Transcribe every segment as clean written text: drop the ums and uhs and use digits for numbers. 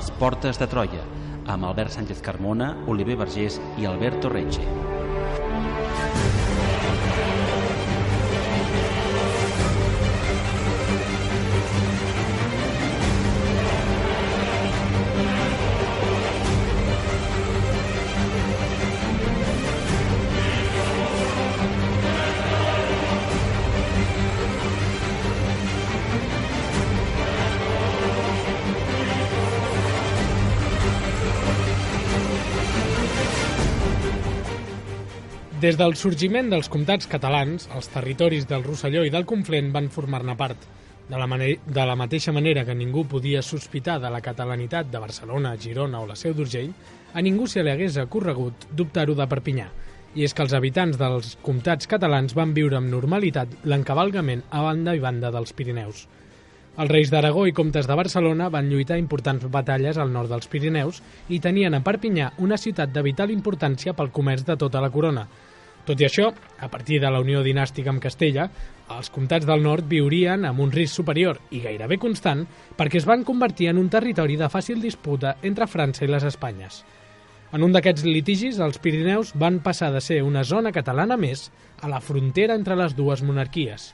les Portes de Troia, amb Albert Sánchez Carmona, Oliver Vergés i Alberto Recce. Des del sorgiment dels comtats catalans, els territoris del Rosselló i del Conflent van formar-ne part. De la mateixa manera que ningú podia sospitar de la catalanitat de Barcelona, Girona o la Seu d'Urgell, a ningú se li hagués ocorregut dubtar-ho de Perpinyà. I és que els habitants dels comtats catalans van viure amb normalitat l'encavalgament a banda i banda dels Pirineus. Els reis d'Aragó i comtes de Barcelona van lluitar importants batalles al nord dels Pirineus i tenien a Perpinyà una ciutat de vital importància pel comerç de tota la corona. Tot i això, a partir de la unió dinàstica amb Castella, els comtats del nord viurien amb un risc superior i gairebé constant perquè es van convertir en un territori de fàcil disputa entre França i les Espanyes. En un d'aquests litigis, els Pirineus van passar de ser una zona catalana més a la frontera entre les dues monarquies.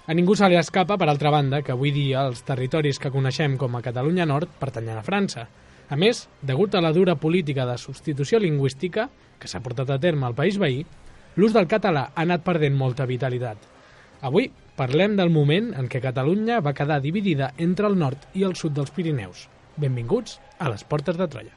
A ningú se li escapa, per altra banda, que avui dia els territoris que coneixem com a Catalunya Nord pertanyen a França. A més, degut a la dura política de substitució lingüística que s'ha portat a terme al país veí, l'ús del català ha anat perdent molta vitalitat. Avui parlem del moment en què Catalunya va quedar dividida entre el nord i el sud dels Pirineus. Benvinguts a les Portes de Troia.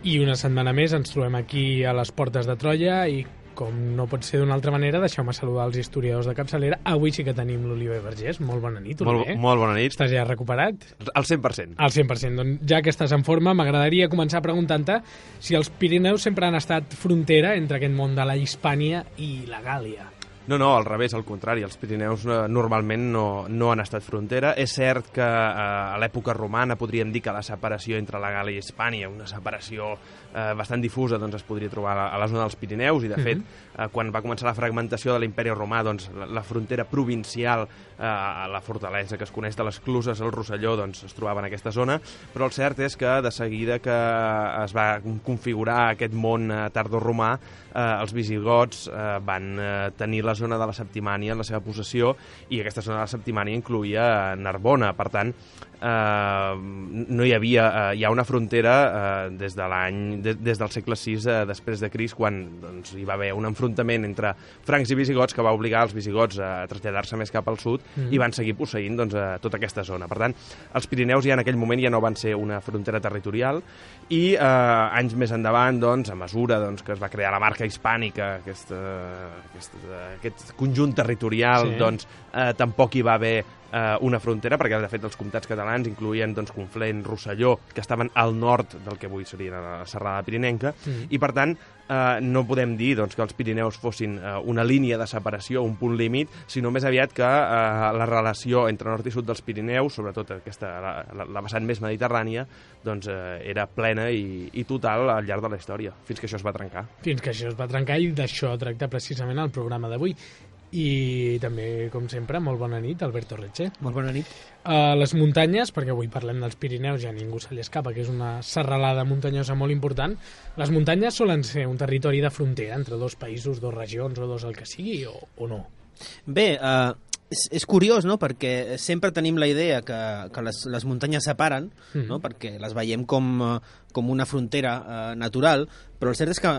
I una setmana més ens trobem aquí a les Portes de Troia i, com no pot ser d'una altra manera, deixeu-me saludar els historiadors de capçalera. Avui sí que tenim l'Oliver Vergés. Molt bona nit, Oliver. Molt bona nit. Estàs ja recuperat? Al 100%. Al 100%. Doncs ja que estàs en forma, m'agradaria començar preguntant-te si els Pirineus sempre han estat frontera entre aquest món de la Hispània i la Gàl·lia. No, al revés, al contrari. Els Pirineus normalment no han estat frontera. És cert que a l'època romana podríem dir que la separació entre la Gàl·lia i Hispània, una separació bastant difusa, doncs es podria trobar a la zona dels Pirineus, i de fet, quan va començar la fragmentació de l'imperi romà, doncs la frontera provincial, la fortalesa que es coneix de les Cluses, el Rosselló, doncs es trobava en aquesta zona, però el cert és que de seguida que es va configurar aquest món tardoromà, els visigots van tenir la zona de la Septimània en la seva possessió, i aquesta zona de la Septimània incloïa Narbona. Per tant, no hi havia ja una frontera des del segle VI després de Crist, quan doncs, hi va haver un enfrontament entre francs i visigots que va obligar els visigots a traslladar-se més cap al sud i van seguir posseint doncs, tota aquesta zona. Per tant, els Pirineus ja en aquell moment ja no van ser una frontera territorial, i anys més endavant, doncs, a mesura doncs, que es va crear la marca hispànica, aquest conjunt territorial, doncs, tampoc hi va haver una frontera, perquè de fet els comtats catalans incloïen doncs, Conflent, Rosselló, que estaven al nord del que avui seria la serrada pirinenca, i per tant no podem dir doncs, que els Pirineus fossin una línia de separació, un punt límit, sinó més aviat que la relació entre nord i sud dels Pirineus, sobretot la vessant més mediterrània, doncs, era plena i total al llarg de la història, fins que això es va trencar. Fins que això es va trencar, i d'això tracta precisament el programa d'avui. I també, com sempre, molt bona nit, Alberto Recce. Molt bona nit. Les muntanyes, perquè avui parlem dels Pirineus, ja ningú se li escapa, que és una serralada muntanyosa molt important. Les muntanyes solen ser un territori de frontera entre dos països, dos regions o dos el que sigui, o no? Bé, és curiós, no?, perquè sempre tenim la idea que les muntanyes separen, no?, perquè les veiem com una frontera natural, però el cert és que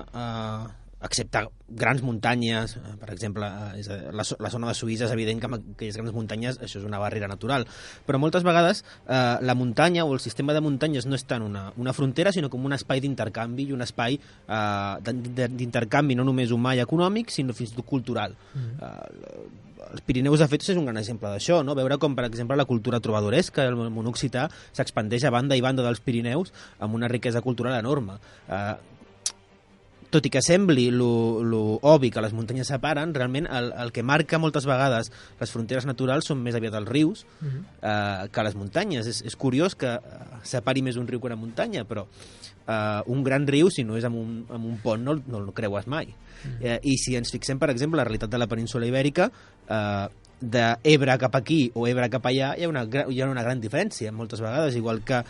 excepte grans muntanyes, per exemple, la zona de Suïssa, és evident que amb aquelles grans muntanyes això és una barrera natural, però moltes vegades la muntanya o el sistema de muntanyes no és tant una frontera, sinó com un espai d'intercanvi i un espai d'intercanvi no només humà i econòmic, sinó fins i tot cultural. Els Pirineus, de fet, és un gran exemple d'això, no? Veure com, per exemple, la cultura trobadoresca, el món occità, s'expandeix a banda i banda dels Pirineus amb una riquesa cultural enorme. tot i que sembli lo obvi que les muntanyes separen, realment el que marca moltes vegades les fronteres naturals són més aviat els rius que les muntanyes. És curiós que separi més un riu que una muntanya, però un gran riu, si no és amb un pont, no el creues mai. I si ens fixem, per exemple, la realitat de la península Ibèrica, d'Ebre cap aquí o Ebre cap allà, hi ha una gran diferència moltes vegades, igual que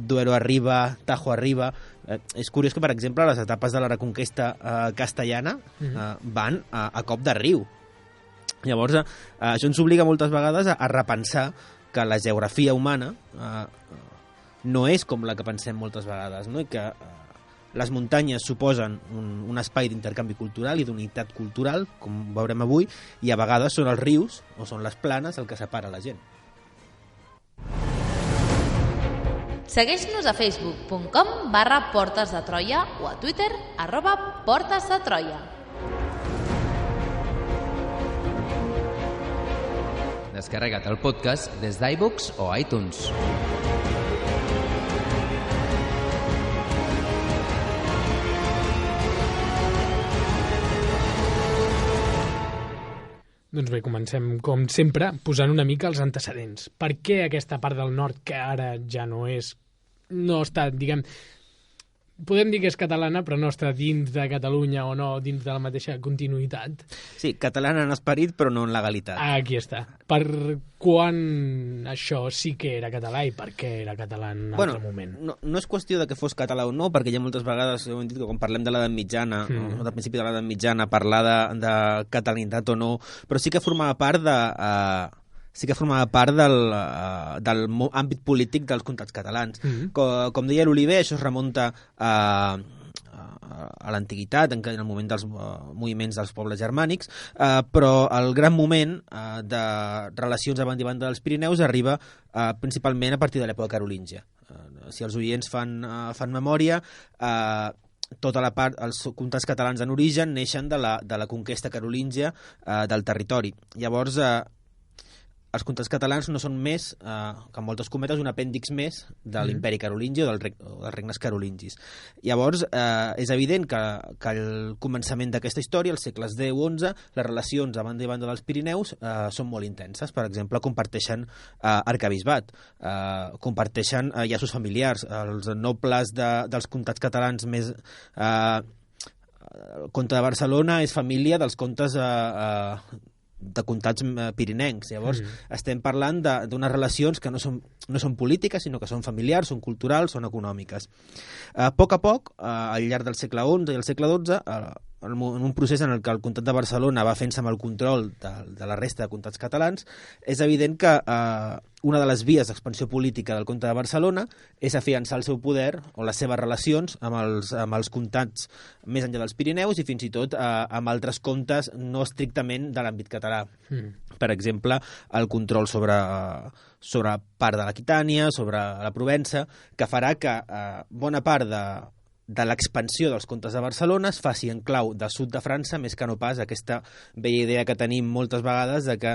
Duero arriba, Tajo arriba. És curiós que, per exemple, les etapes de la reconquesta castellana van a cop de riu. Llavors, això ens obliga moltes vegades a repensar que la geografia humana no és com la que pensem moltes vegades, no? I que les muntanyes suposen un espai d'intercanvi cultural i d'unitat cultural, com veurem avui, i a vegades són els rius o són les planes el que separa la gent. Segueix-nos a facebook.com/Portes de Troia o a Twitter @Portes de Troia. Descarrega't el podcast des d'iVoox o iTunes. Doncs bé, comencem, com sempre, posant una mica els antecedents. Per què aquesta part del nord, que ara ja no està, diguem, podem dir que és catalana, però no està dins de Catalunya o no dins de la mateixa continuïtat? Sí, catalana en esperit, però no en legalitat. Aquí està. Per quan això sí que era català i per què era català en un altre moment? No és qüestió de que fos català o no, perquè ja moltes vegades hem dit que quan parlem de l'edat mitjana, o del principi de l'edat mitjana, parlar de catalanitat o no, però sí que formava part del àmbit polític dels comtats catalans. Com deia l'Oliver, això es remunta a l'antiguitat, en el moment dels moviments dels pobles germànics, però el gran moment de relacions a banda i banda dels Pirineus arriba principalment a partir de l'època carolíngia. Si els oients fan memòria, tota la part, els comtats catalans en origen neixen de la conquesta carolíngia del territori. Llavors, els comtats catalans no són més, que en moltes cometes, un apèndix més de l'imperi carolingi o dels regnes carolingis. Llavors, és evident que al començament d'aquesta història, als segles X o XI, les relacions a banda i banda dels Pirineus són molt intenses. Per exemple, comparteixen arquebisbat, comparteixen llaços familiars. Els nobles dels comtats catalans més... El comte de Barcelona és família dels comtes de comtats pirinencs. Llavors, estem parlant d'unes relacions que no són polítiques, sinó que són familiars, són culturals, són econòmiques. A poc, al llarg del segle XI i el segle XII, en un procés en el que el comtat de Barcelona va fent-se amb el control de la resta de comtats catalans, és evident que una de les vies d'expansió política del comte de Barcelona és afiançar el seu poder o les seves relacions amb els comtats més enllà dels Pirineus i fins i tot amb altres comtes no estrictament de l'àmbit català. Per exemple, el control sobre part de l'Aquitània, sobre la Provença, que farà que bona part de l'expansió dels comtes de Barcelona es faci en clau de sud de França, més que no pas aquesta vella idea que tenim moltes vegades de que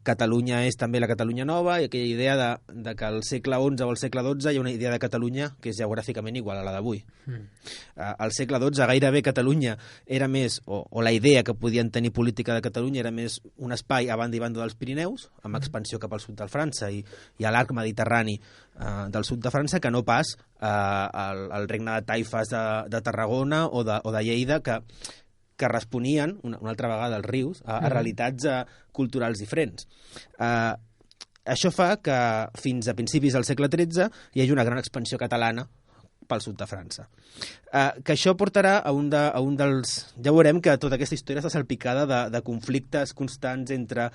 Catalunya és també la Catalunya nova, i aquella idea de que al segle XI o al segle XII hi ha una idea de Catalunya que és geogràficament igual a la d'avui. Al segle XII gairebé Catalunya era més, o la idea que podien tenir política de Catalunya era més un espai a banda i banda dels Pirineus, amb expansió cap al sud de França i a l'arc mediterrani del sud de França, que no pas el regne de taifes de Tarragona o de Lleida, que responien, una altra vegada als rius, a realitats culturals diferents. Això fa que fins a principis del segle XIII hi hagi una gran expansió catalana pel sud de França. Que això portarà a un dels... Ja veurem que tota aquesta història està salpicada de conflictes constants entre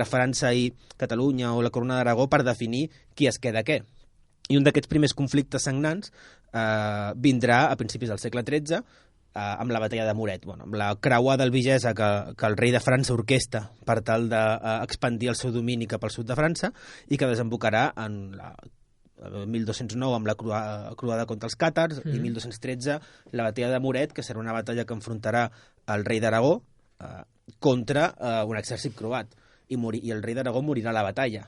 França i Catalunya o la Corona d'Aragó per definir qui es queda què. I un d'aquests primers conflictes sagnants vindrà a principis del segle XIII amb la batalla de Muret, amb la creuada albigesa que el rei de França orquestra per tal d'expandir el seu domini cap al sud de França i que desembocarà en 1209 amb la croada contra els càtars i 1213 la batalla de Muret, que serà una batalla que enfrontarà el rei d'Aragó contra un exèrcit croat. I el rei d'Aragó morirà a la batalla.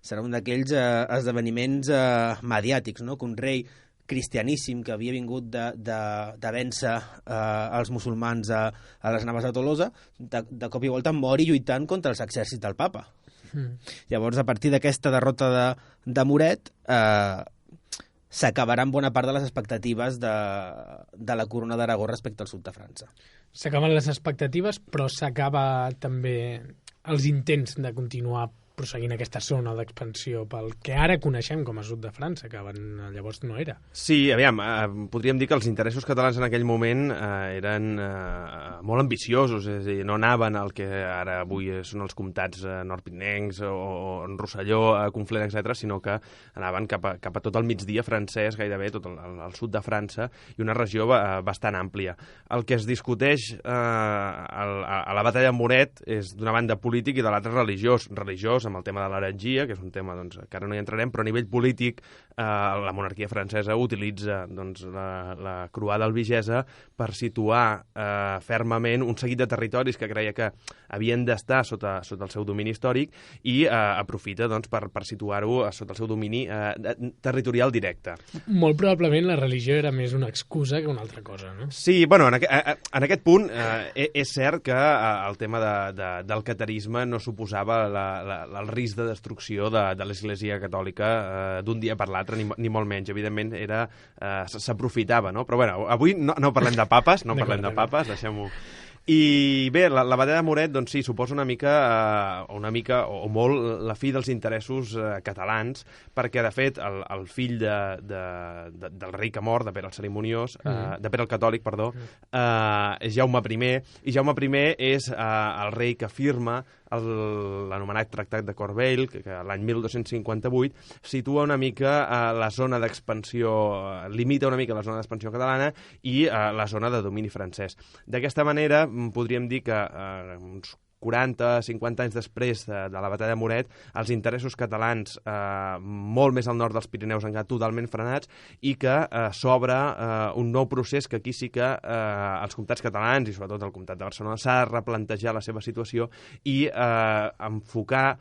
Serà un d'aquells esdeveniments mediàtics, no? Que un rei cristianíssim que havia vingut de vèncer els musulmans a les naves de Tolosa, de cop i volta mori lluitant contra els exèrcits del papa. Llavors, a partir d'aquesta derrota de Muret, s'acabaran bona part de les expectatives de la corona d'Aragó respecte al sud de França. S'acaben les expectatives, però s'acaba també els intents de continuar prosseguint aquesta zona d'expansió pel que ara coneixem com a sud de França, que llavors no era. Sí, aviam, podríem dir que els interessos catalans en aquell moment eren molt ambiciosos, és a dir, no anaven al que ara avui són els comtats nord-pirinencs o en Rosselló, Conflent, etc., sinó que anaven cap a tot el migdia francès, gairebé tot el sud de França, i una regió bastant àmplia. El que es discuteix a la batalla de Muret és d'una banda polític i de l'altra religiós amb el tema de l'heretgia, que és un tema que ara no hi entrarem, però a nivell polític la monarquia francesa utilitza la croada albigesa per situar fermament un seguit de territoris que creia que havien d'estar sota el seu domini històric i aprofita per situar-ho sota el seu domini territorial directe. Molt probablement la religió era més una excusa que una altra cosa, no? Sí, bueno, en aquest punt és cert que el tema del catarisme no suposava el risc de destrucció de l'Església Catòlica d'un dia per l'altre, ni molt menys. Evidentment, s'aprofitava, no? Però bueno, avui no parlem de papes, deixem-ho. I bé, la batalla de Muret, doncs sí, suposa una mica o molt la fi dels interessos catalans, perquè, de fet, el fill del rei que mor, de Pere el Cerimoniós, de Pere el Catòlic, perdó, és Jaume I, i Jaume I és el rei que firma l'anomenat Tractat de Corbeil, que l'any 1258 situa una mica la zona d'expansió, limita una mica la zona d'expansió catalana i la zona de domini francès. D'aquesta manera, podríem dir que uns 40-50 anys després de la batalla de Muret, els interessos catalans molt més al nord dels Pirineus han quedat totalment frenats i que s'obre un nou procés que aquí sí que els comtats catalans i sobretot el comtat de Barcelona s'ha de replantejar la seva situació i enfocar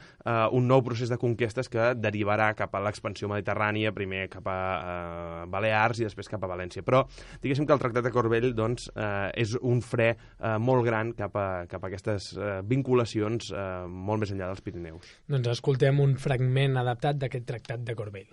un nou procés de conquestes que derivarà cap a l'expansió mediterrània, primer cap a Balears i després cap a València. Però diguéssim que el Tractat de Corbeil és un fre molt gran cap a aquestes vinculacions molt més enllà dels Pirineus. Doncs escoltem un fragment adaptat d'aquest Tractat de Corbeil.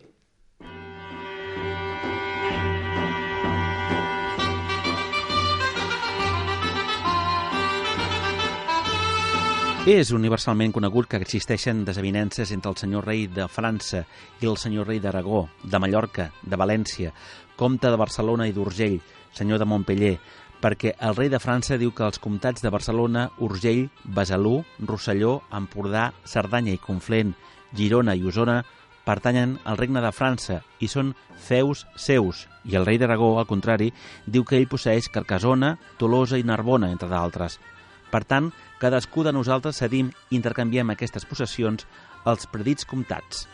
És universalment conegut que existeixen desavinences entre el senyor rei de França i el senyor rei d'Aragó, de Mallorca, de València, comte de Barcelona i d'Urgell, senyor de Montpeller, perquè el rei de França diu que els comtats de Barcelona, Urgell, Besalú, Rosselló, Empordà, Cerdanya i Conflent, Girona i Osona pertanyen al regne de França i són feus seus, i el rei d'Aragó, al contrari, diu que ell posseeix Carcassona, Tolosa i Narbona, entre d'altres. Per tant, cadascú de nosaltres cedim i intercanviem aquestes possessions als predits comtats.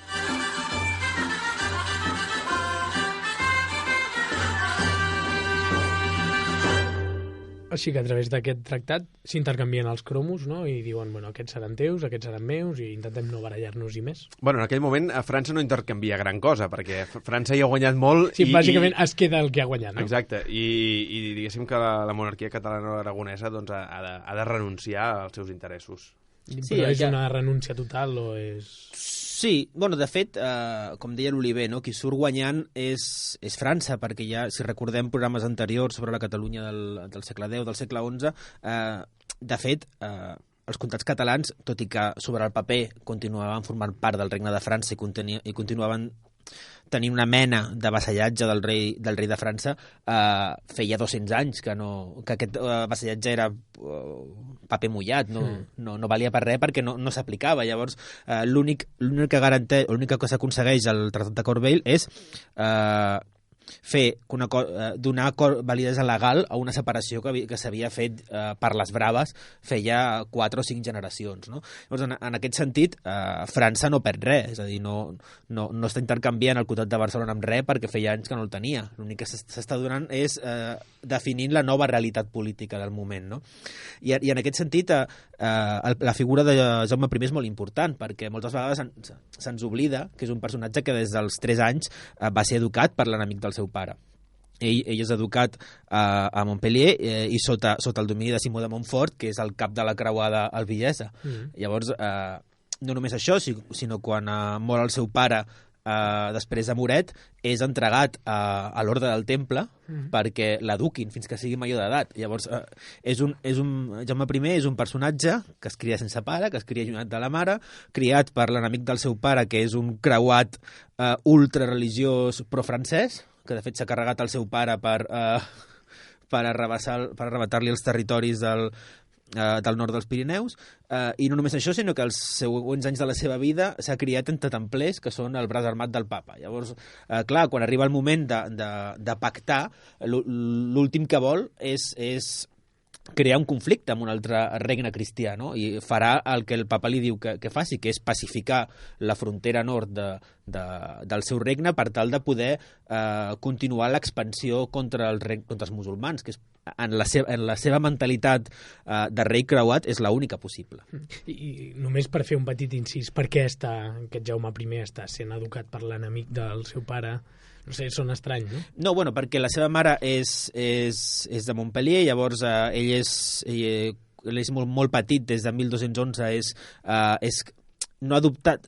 Així que a través d'aquest tractat s'intercanvien els cromos, no? I diuen, bueno, aquests seran teus, aquests seran meus, i intentem no barallar-nos-hi més. Bueno, en aquell moment França no intercanvia gran cosa, perquè França hi ha guanyat molt. Sí, bàsicament es queda el que ha guanyat, no? Exacte, i diguéssim que la monarquia catalana o aragonesa doncs, ha de renunciar als seus interessos. Sí, però és una renúncia total o és... Sí, bueno, de fet, com deia l'Oliver, no? Qui surt guanyant és França, perquè ja, si recordem programes anteriors sobre la Catalunya del segle X, del segle XI, de fet, els comtats catalans, tot i que sobre el paper continuaven formant part del Regne de França i continuaven tenint una mena de vassallatge del rei de França, feia 200 anys que aquest vassallatge era paper mullat, no valia per res perquè no s'aplicava. Llavors, l'única que s'aconsegueix al Tractat de Corbeil és donar validesa legal a una separació que s'havia fet per les braves feia 4 o 5 generacions, no? Llavors, en aquest sentit, França no perd res, és a dir, no està intercanviant el comtat de Barcelona amb res perquè feia anys que no el tenia. L'únic que s'està donant és definint la nova realitat política del moment, no? I en aquest sentit, la figura de Jaume I és molt important, perquè moltes vegades se'ns oblida que és un personatge que des dels 3 anys va ser educat per l'enemic del del seu pare. Ell és educat a Montpellier i sota el domini de Simó de Montfort, que és el cap de la creuada albillesa. Llavors, no només això, sinó quan mor el seu pare després de Moret, és entregat a l'Orde del Temple perquè l'eduquin fins que sigui major d'edat. Llavors, Jaume I és un personatge que es cria sense pare, que es cria allunyat de la mare, criat per l'enemic del seu pare, que és un creuat ultrareligiós pro-francès, que de fet s'ha carregat el seu pare per arrebatar-li els territoris del nord dels Pirineus, i no només això, sinó que els següents anys de la seva vida s'ha criat entre templers, que són el braç armat del papa. Llavors, clar, quan arriba el moment de pactar, l'últim que vol és crear un conflicte amb un altre regne cristià, no? I farà el que el papa li diu que faci, que és pacificar la frontera nord del seu regne per tal de poder continuar l'expansió contra els musulmans, que és, en la seva mentalitat de rei creuat és l'única possible. I només per fer un petit incís, per què aquest Jaume I està sent educat per l'enemic del seu pare? No sé, sona estrany, no? No, bueno, perquè la seva mare és de Montpellier, llavors ell és molt petit, des de 1211 no ha adoptat...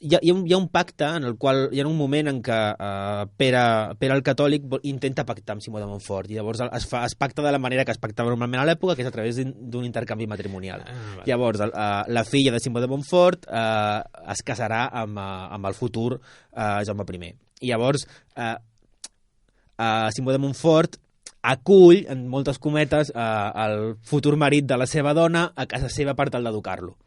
Hi ha un pacte en el qual hi ha un moment en què Pere el Catòlic intenta pactar amb Simó de Montfort, i llavors es pacta de la manera que es pactava normalment a l'època, que és a través d'un intercanvi matrimonial. Vale. Llavors, la filla de Simó de Montfort es casarà amb el futur Jaume I. I llavors, Simó de Montfort acull, en moltes cometes, el futur marit de la seva dona a casa seva per tal d'educar-lo,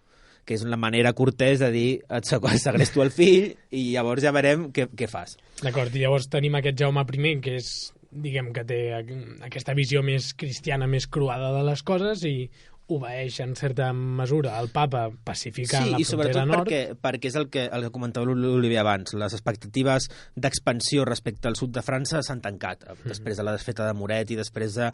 que és una manera cortès de dir et segresto el fill i llavors ja veurem què fas. D'acord, i llavors tenim aquest Jaume I, que és, diguem, que té aquesta visió més cristiana, més cruada de les coses, i obeeix en certa mesura el papa pacificant la frontera nord. Sí, i sobretot perquè és el que comentava l'Oliver abans. Les expectatives d'expansió respecte al sud de França s'han tancat després de la desfeta de Moret i després de...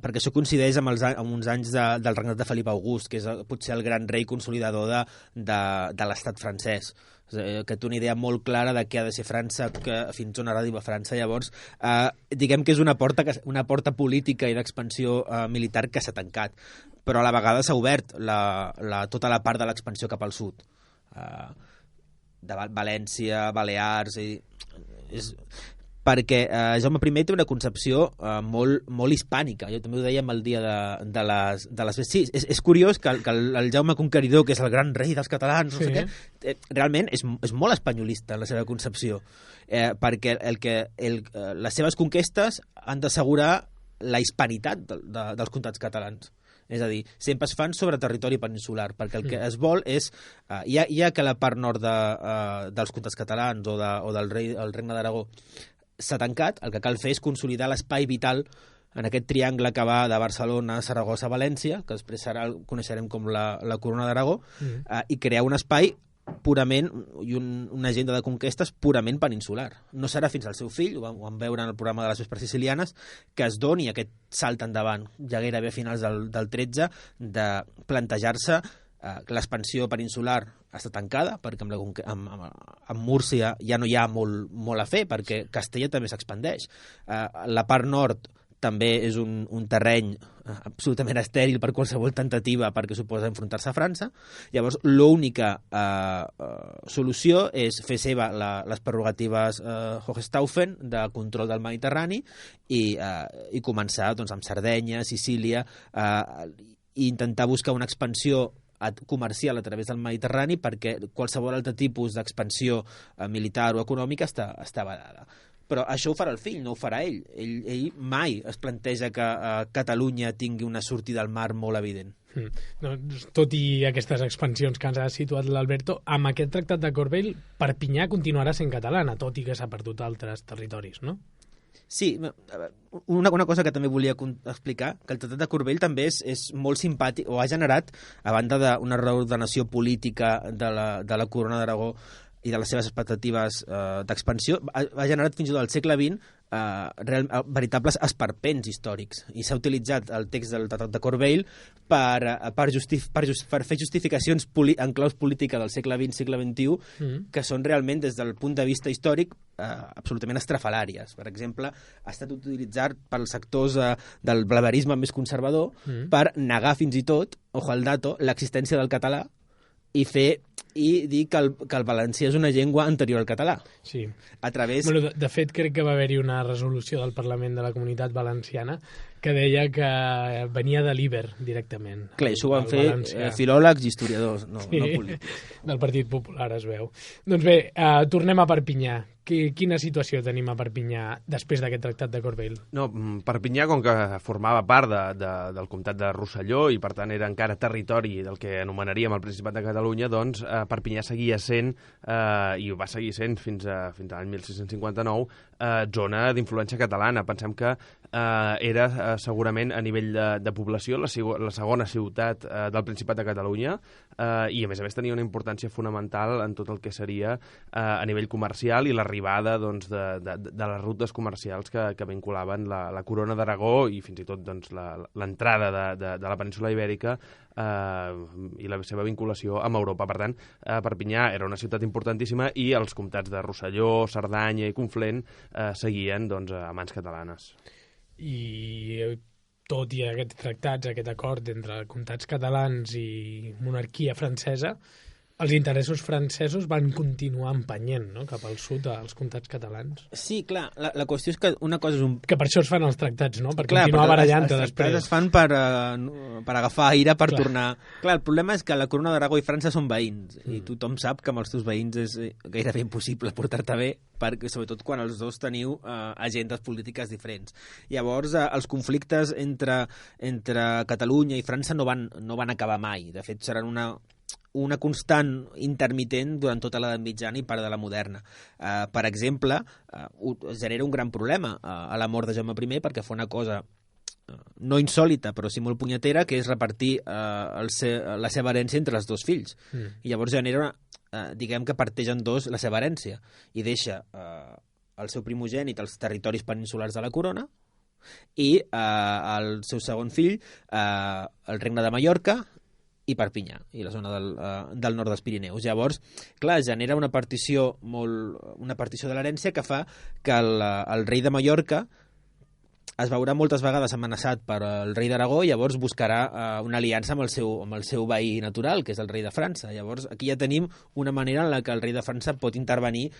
perquè això coincideix amb uns anys del regnat de Felip August, que és potser el gran rei consolidador de l'estat francès, que té una idea molt clara de què ha de ser França, fins on arriba França. Llavors, diguem que és una porta política i d'expansió militar que s'ha tancat, però a la vegada s'ha obert tota la part de l'expansió cap al sud, de València, Balears, perquè Jaume I té una concepció molt hispànica. Jo també ho deia el dia de les... Sí, és curiós que el Jaume Conqueridor, que és el gran rei dels catalans, no sé què, realment és molt espanyolista en la seva concepció, perquè les seves conquestes han d'assegurar la hispanitat dels comtats catalans. És a dir, sempre es fan sobre territori peninsular, perquè el que es vol és... Ja que la part nord dels comtats catalans o del regne d'Aragó s'ha tancat, el que cal fer és consolidar l'espai vital en aquest triangle que va de Barcelona, Saragossa, València, que després coneixerem com la Corona d'Aragó, i crear un espai purament, i una agenda de conquestes purament peninsular. No serà fins al seu fill, ho vam veure en el programa de les Vespres Sicilianes, que es doni aquest salt endavant, ja gairebé a finals del 13, de plantejar-se que l'expansió peninsular està tancada, perquè amb Múrcia ja no hi ha molt a fer, perquè Castella també s'expandeix. La part nord també és un terreny absolutament estèril per qualsevol tentativa, perquè suposa enfrontar-se a França. Llavors, l'única solució és fer seva les prerrogatives Hohenstaufen de control del Mediterrani i començar amb Sardenya, Sicília, i intentar buscar una expansió comercial a través del Mediterrani, perquè qualsevol altre tipus d'expansió militar o econòmica està vedada. Però això ho farà el fill, no ho farà ell. Ell mai es planteja que Catalunya tingui una sortida al mar molt evident. Tot i aquestes expansions que ens ha situat l'Alberto, amb aquest tractat de Corbeil, Perpinyà continuarà sent catalana, tot i que s'ha perdut altres territoris, no? Sí, una cosa que també volia explicar, que el Tractat de Corbeil també és molt simpàtic, o ha generat, a banda d'una reordenació política de la Corona d'Aragó i de les seves expectatives d'expansió, ha generat fins i tot al segle XX veritables esperpents històrics. I s'ha utilitzat el text del Tractat de Corbeil per fer justificacions en claus política del segle XX, segle XXI, que són realment, des del punt de vista històric, absolutament estrafalàries. Per exemple, ha estat utilitzat pels sectors del blaverisme més conservador per negar fins i tot, ojo al dato, l'existència del català i dir que el valencià és una llengua anterior al català. Sí. A través... Bueno, de fet, crec que va haver-hi una resolució del Parlament de la Comunitat Valenciana que deia que venia de l'Iber directament. Clar, això ho van fer filòlegs i historiadors, no polítics. Del Partit Popular, es veu. Doncs bé, tornem a Perpinyà. Quina situació tenim a Perpinyà després d'aquest tractat de Corbeil? No, Perpinyà, com que formava part del comtat de Rosselló i per tant era encara territori del que anomenaríem el Principat de Catalunya, doncs Perpinyà seguia sent, i ho va seguir sent fins a l'any 1659, zona d'influència catalana. Pensem que era segurament a nivell de població la segona ciutat del Principat de Catalunya i a més tenia una importància fonamental en tot el que seria a nivell comercial i l'arribada doncs, de les rutes comercials que vinculaven la Corona d'Aragó i fins i tot doncs, l'entrada de la península Ibèrica i la seva vinculació amb Europa. Per tant, Perpinyà era una ciutat importantíssima i els comtats de Rosselló, Cerdanya i Conflent seguien doncs, a mans catalanes. I tot i aquests tractats, aquest acord entre comtats catalans i monarquia francesa, els interessos francesos van continuar empenyent, no?, cap al sud, als comtats catalans. Sí, clar, la qüestió és que una cosa és un... Que per això es fan els tractats, no?, per continuar barallant-te després. Els tractats es fan per agafar aire, per tornar... Clar, el problema és que la Corona d'Aragó i França són veïns, i tothom sap que amb els teus veïns és gairebé impossible portar-te bé, perquè, sobretot quan els dos teniu agendes polítiques diferents. Llavors, els conflictes entre Catalunya i França no van acabar mai. De fet, seran una constant intermitent durant tota l'edat mitjana i part de la moderna. Per exemple, genera un gran problema a la mort de Jaume I perquè fa una cosa no insòlita, però sí molt punyetera, que és repartir la seva herència entre els dos fills. I llavors genera, diguem que parteix en dos la seva herència i deixa el seu primogènit als territoris peninsulars de la corona i el seu segon fill el regne de Mallorca i Perpinyà, i la zona del nord dels Pirineus. Llavors, clar, genera una partició de l'herència que fa que el rei de Mallorca es veurà moltes vegades amenaçat per el rei d'Aragó i llavors buscarà una aliança amb el seu veí natural, que és el rei de França. Llavors, aquí ja tenim una manera en la que el rei de França pot intervenir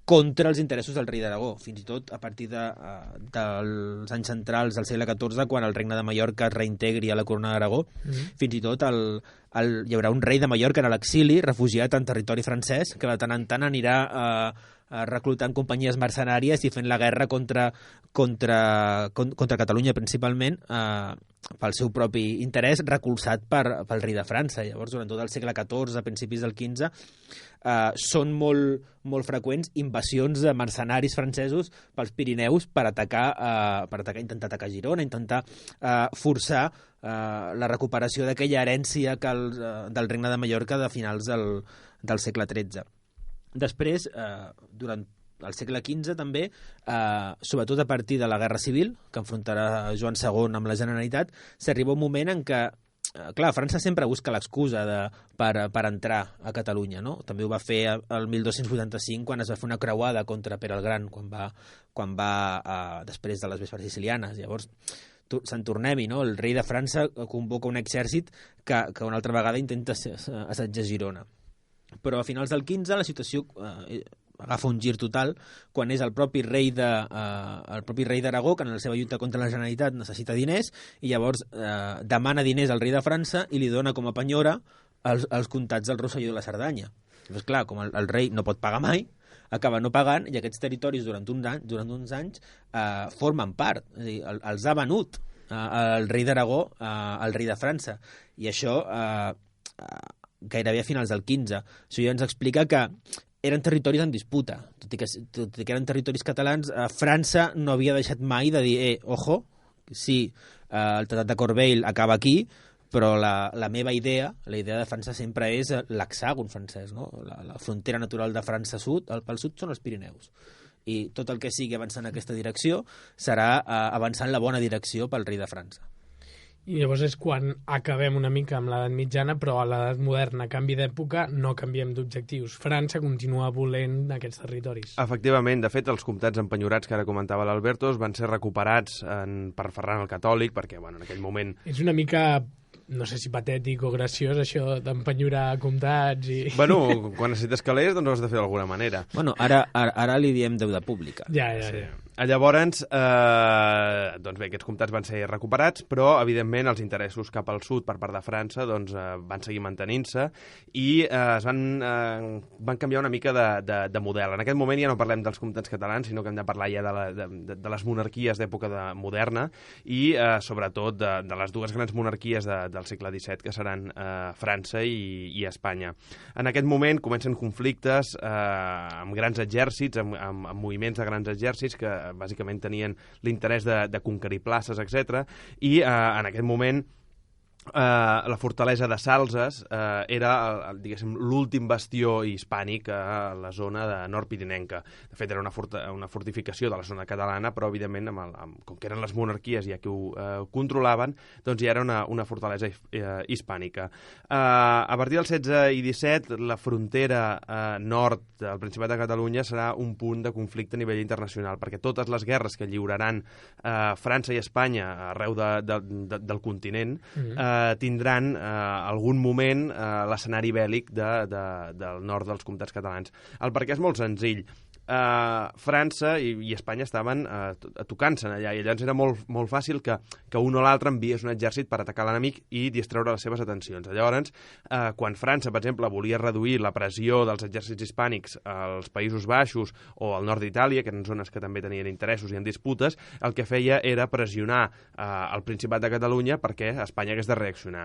contra els interessos del rei d'Aragó, fins i tot a partir dels anys centrals del segle XIV, quan el regne de Mallorca es reintegri a la corona d'Aragó, fins i tot hi haurà un rei de Mallorca en l'exili, refugiat en territori francès, que de tant en tant anirà reclutant companyies mercenàries i fent la guerra contra Catalunya principalment pel seu propi interès, recolzat pel rei de França. Llavors, durant tot el segle XIV, a principis del XV, són molt freqüents invasions de mercenaris francesos pels Pirineus per intentar atacar Girona, intentar forçar la recuperació d'aquella herència del regne de Mallorca de finals del segle XIII. Després, durant el segle XV també, sobretot a partir de la Guerra Civil, que enfrontarà Joan II amb la Generalitat, s'arriba un moment en què, clar, França sempre busca l'excusa per entrar a Catalunya, no? També ho va fer el 1285 quan es va fer una creuada contra Pere el Gran, quan va després de les Vespres sicilianes. Llavors, se'n tornem-hi, no? El rei de França convoca un exèrcit que una altra vegada intenta assetjar Girona. Però a finals del XV la situació agafa un gir total quan és el propi rei d'Aragó, que en la seva lluita contra la Generalitat necessita diners i llavors demana diners al rei de França i li dona com a penyora els comtats del Rosselló i la Cerdanya. Llavors, clar, com el rei no pot pagar mai, acaba no pagant i aquests territoris durant uns anys formen part, és a dir, els ha venut el rei d'Aragó al rei de França, i això gairebé a finals del XV. Això ja ens explica que eren territoris en disputa, tot i que eren territoris catalans. França no havia deixat mai de dir ojo, sí, el Tractat de Corbeil acaba aquí, però la meva idea, la idea de França sempre és l'hexàgon francès, no? La frontera natural de França pel sud són els Pirineus. i tot el que sigui avançar en aquesta direcció serà avançar en la bona direcció pel rei de França. I llavors és quan acabem una mica amb l'edat mitjana, però a l'edat moderna, a canvi d'època, no canviem d'objectius. França continua volent aquests territoris. Efectivament, de fet, els comtats empenyorats que ara comentava l'Alberto van ser recuperats per Ferran el Catòlic, perquè en aquell moment... És una mica, no sé si patètic o graciós, això d'empenyorar comtats i... Bueno, quan necessites calés, doncs ho has de fer d'alguna manera. Bueno, ara li diem deuda pública. Ja. Llavors, doncs bé, aquests comtats van ser recuperats, però, evidentment, els interessos cap al sud per part de França van seguir mantenint-se i van canviar una mica de model. En aquest moment ja no parlem dels comtats catalans, sinó que hem de parlar ja de les monarquies d'època moderna i, sobretot, de les dues grans monarquies del segle XVII, que seran França i Espanya. En aquest moment comencen conflictes amb grans exèrcits, amb moviments de grans exèrcits que bàsicament tenien l'interès de conquerir places, etc. I en aquest moment la fortalesa de Salses era, diguéssim, l'últim bastió hispànic a la zona de nord-pirinenca. De fet, era una fortificació de la zona catalana, però, evidentment, com que eren les monarquies ja que ho controlaven, doncs ja era una fortalesa hispànica. A partir del 16 i 17, la frontera nord del Principat de Catalunya serà un punt de conflicte a nivell internacional, perquè totes les guerres que lliuraran França i Espanya arreu del continent tindran algun moment l'escenari bèl·lic del nord dels comtats catalans. El perquè és molt senzill. França i Espanya estaven tocant-se allà, i llavors era molt fàcil que un o l'altre enviés un exèrcit per atacar l'enemic i distreure les seves atencions. Llavors, quan França, per exemple, volia reduir la pressió dels exèrcits hispànics als Països Baixos o al nord d'Itàlia, que eren zones que també tenien interessos i en disputes, el que feia era pressionar el Principat de Catalunya perquè Espanya hagués de reaccionar.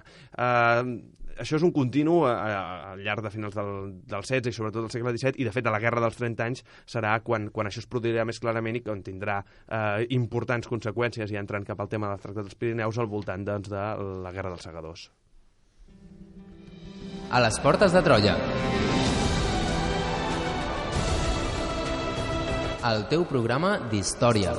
Això és un continu al llarg de finals del XVI i sobretot del segle XVII, i de fet a la Guerra dels 30 anys serà quan això es produirà més clarament i quan tindrà importants conseqüències, ja entrant cap al tema del Tractat dels Pirineus al voltant de la Guerra dels Segadors. A les portes de Troia. El teu programa d'història.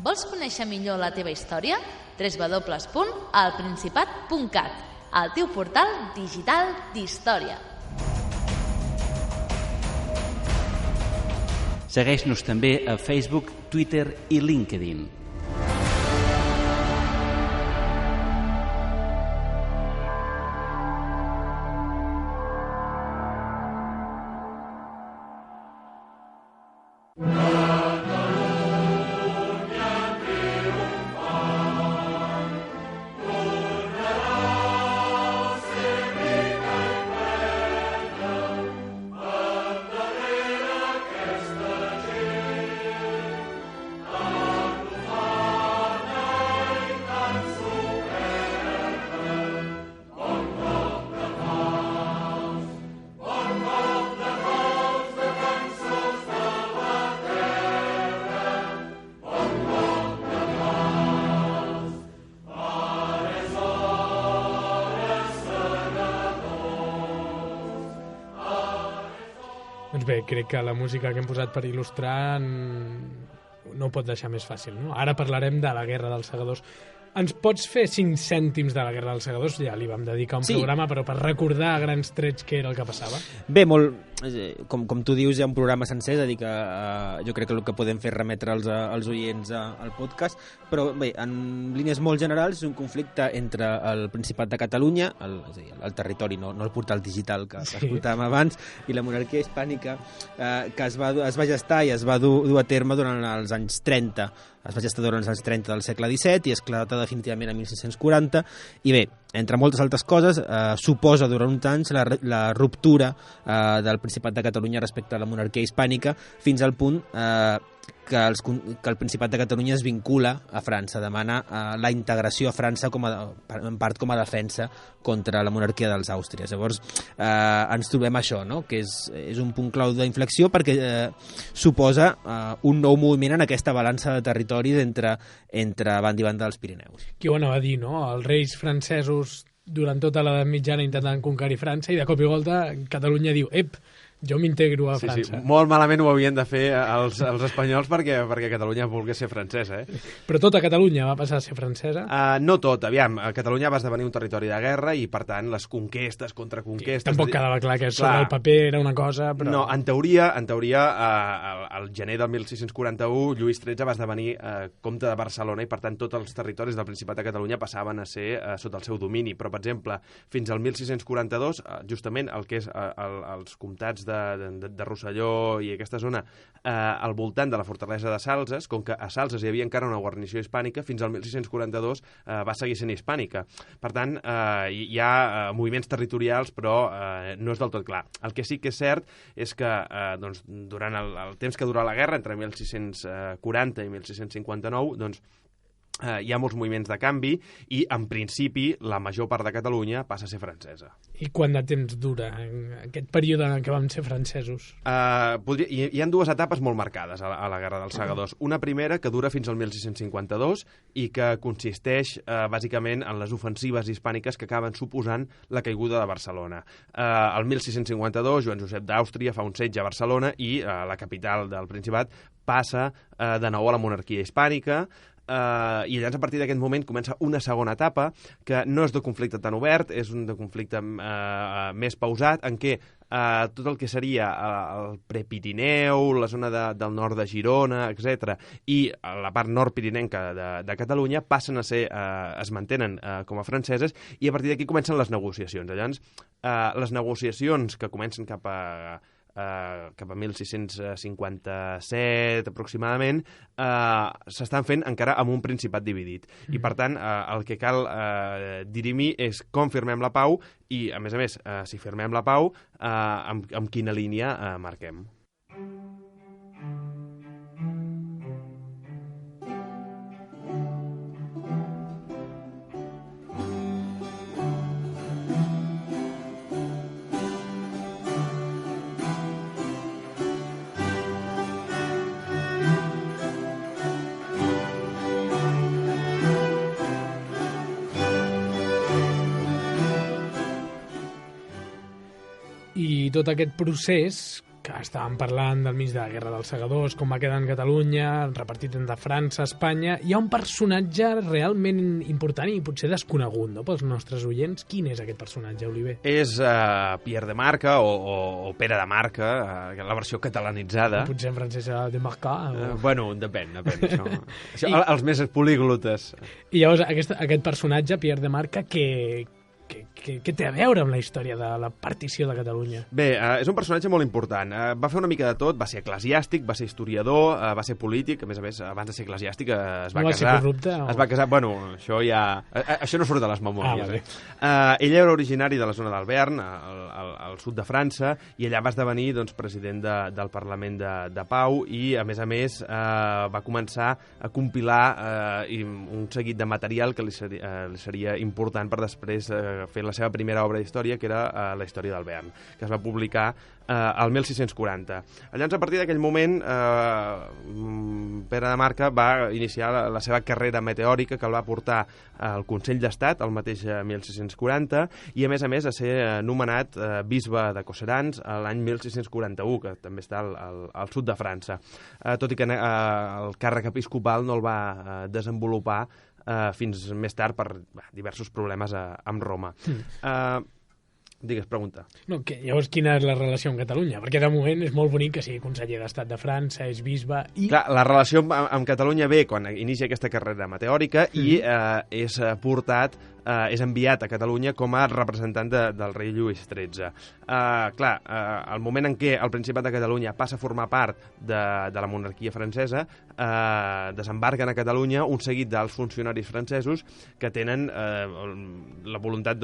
Vols conèixer millor la teva història? www.elprincipat.cat, el teu portal digital d'història. Segueix-nos també a Facebook, Twitter i LinkedIn. Doncs bé, crec que la música que hem posat per il·lustrar no ho pot deixar més fàcil, no? Ara parlarem de la Guerra dels Segadors. Ens pots fer 5 cèntims de la Guerra dels Segadors? Ja li vam dedicar un programa, però per recordar a grans trets què era el que passava. Bé, com tu dius, hi ha un programa sencer, és a dir, que jo crec que el que podem fer és remetre als oients al podcast, però bé, en línies molt generals és un conflicte entre el Principat de Catalunya, és a dir, el territori, no el portal digital que escoltàvem abans, i la monarquia hispànica, que es va gestar i es va dur a terme durant els anys 30. Es va gestar durant els anys 30 del segle XVII i esclata definitivament a 1640. I bé, entre moltes altres coses, suposa durant uns anys la ruptura del Principat de Catalunya respecte a la monarquia hispànica, fins al punt que el Principat de Catalunya es vincula a França, demana la integració a França en part com a defensa contra la monarquia dels Àustries. Llavors ens trobem això, no? Que és un punt clau d'inflexió perquè suposa un nou moviment en aquesta balança de territoris entre banda i banda dels Pirineus. Qui ho anava a dir, no? Els reis francesos durant tota l'edat mitjana intentant conquerir França i de cop i volta Catalunya diu, jo m'integro a França. Sí, molt malament ho havien de fer els espanyols perquè Catalunya volgués ser francesa. Però tota Catalunya va passar a ser francesa? No tot, aviam. Catalunya va esdevenir un territori de guerra i, per tant, les conquestes, contraconquestes... Sí, tampoc quedava clar que sobre el paper era una cosa, però... No, en teoria, al gener del 1641, Lluís XIII va esdevenir comte de Barcelona i, per tant, tots els territoris del Principat de Catalunya passaven a ser sota el seu domini. Però, per exemple, fins al 1642, justament el que és els comtats de Rosselló i aquesta zona al voltant de la fortalesa de Salses, com que a Salses hi havia encara una guarnició hispànica, fins al 1642 va seguir sent hispànica. Per tant, hi ha moviments territorials, però no és del tot clar. El que sí que és cert és que durant el temps que dura la guerra, entre 1640 i 1659, doncs, hi ha molts moviments de canvi i, en principi, la major part de Catalunya passa a ser francesa. I quant de temps dura aquest període en què vam ser francesos? Hi ha dues etapes molt marcades a la Guerra dels Segadors. Una primera que dura fins al 1652 i que consisteix, bàsicament, en les ofensives hispàniques que acaben suposant la caiguda de Barcelona. El 1652, Joan Josep d'Àustria fa un setge a Barcelona i la capital del Principat passa de nou a la monarquia hispànica, i llavors a partir d'aquest moment comença una segona etapa que no és de conflicte tan obert, és un de conflicte més pausat, en què tot el que seria el Prepirineu, la zona del nord de Girona, etc., i la part nord-pirinenca de Catalunya passen a ser, es mantenen com a franceses, i a partir d'aquí comencen les negociacions. Llavors, les negociacions que comencen cap a 1657 aproximadament, s'estan fent encara amb un principat dividit. I, per tant, el que cal dirimir és com firmem la pau i, a més, si firmem la pau, amb quina línia marquem. I tot aquest procés, que estàvem parlant del mig de la Guerra dels Segadors, com va quedar en Catalunya, repartit entre França, Espanya, hi ha un personatge realment important i potser desconegut, no?, pels nostres oients. Quin és aquest personatge, Oliver? És Pierre de Marca, o Pere de Marca, la versió catalanitzada. Potser en francès de Marca? Bueno, depèn. Això, els més políglotes. I llavors aquest personatge, Pierre de Marca, què té a veure amb la història de la partició de Catalunya? Bé, és un personatge molt important. Va fer una mica de tot, va ser eclesiàstic, va ser historiador, va ser polític, a més, abans de ser eclesiàstic es va casar. Va ser corrupte? Es va casar, bueno, això no surt de les memòries. Ell era originari de la zona d'Albern, al sud de França, i allà va esdevenir president del Parlament de Pau i, a més, va començar a compilar un seguit de material que li seria important per després fer la seva primera obra d'història, que era la història d'Albern, que es va publicar al 1640. Llavors, a partir d'aquell moment, Pere de Marca va iniciar la seva carrera meteòrica, que el va portar al Consell d'Estat el mateix 1640, i a més a ser nomenat bisbe de Coserans l'any 1641, que també està al sud de França, tot i que el càrrec episcopal no el va desenvolupar fins més tard per diversos problemes amb Roma. Digues, pregunta. No, llavors, quina és la relació amb Catalunya? Perquè de moment és molt bonic que sigui conseller d'Estat de França, és bisbe... Clar, la relació amb Catalunya ve quan inicia aquesta carrera meteòrica i és portat, és enviat a Catalunya com a representant del rei Lluís XIII. Clar, al moment en què el Principat de Catalunya passa a formar part de la monarquia francesa, desembarquen a Catalunya un seguit dels funcionaris francesos que tenen la voluntat,